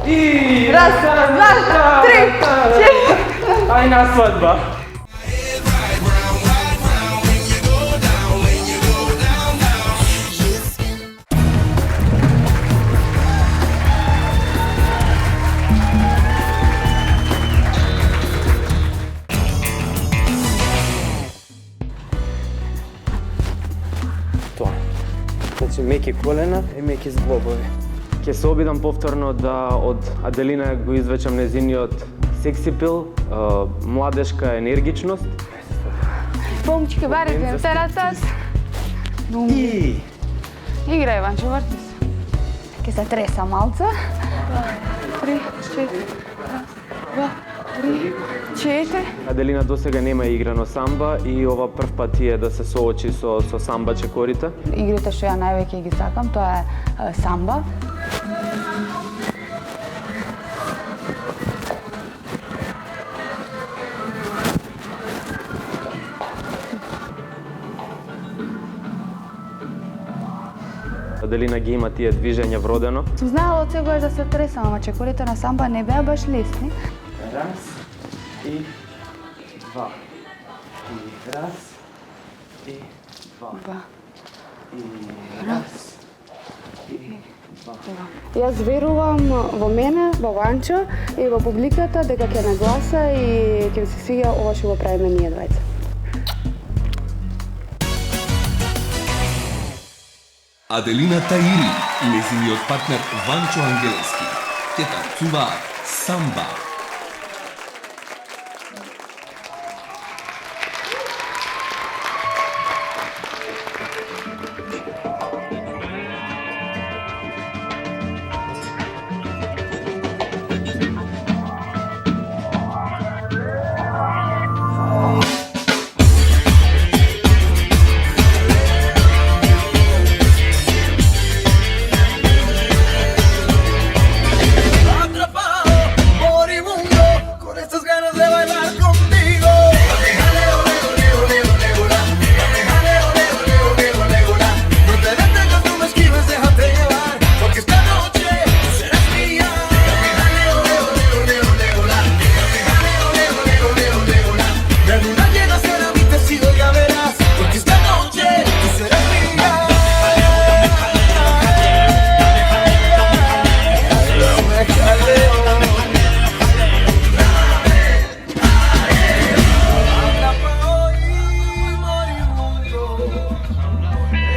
I Raz, dva, tri, četiri. Ajna svadba. Znači, meki kolena i meki zglobovi. Ке се обидам повторно да од Аделина го извечам незиниот секси пил, младешка енергичност. Помчки, барите им терацас. И... Играј, Ванчо, врти се. Ке се треса малца. 3, 4, 2, 3, 4. Аделина досега нема играно самба и ова прв пат е да се соочи со самба чекорите. Игрите што ја највеќе ги сакам, тоа е самба. Аделина ги има тие движења вродено. Сум знаела од сегојаш да се тресам, ама чекорите на самба не беа баш лесни. Раз и два. И раз и два. И раз и два. Јас верувам во мене, во Ванчо и во публиката дека ќе нагласа и ќе се свиѓа ова што го правиме ние двајца. Аделина Таири и нејзиниот партнер Ванчо Ангелски ќе танцуваат самба.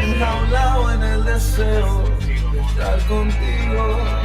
Enjaulado en el deseo de estar contigo.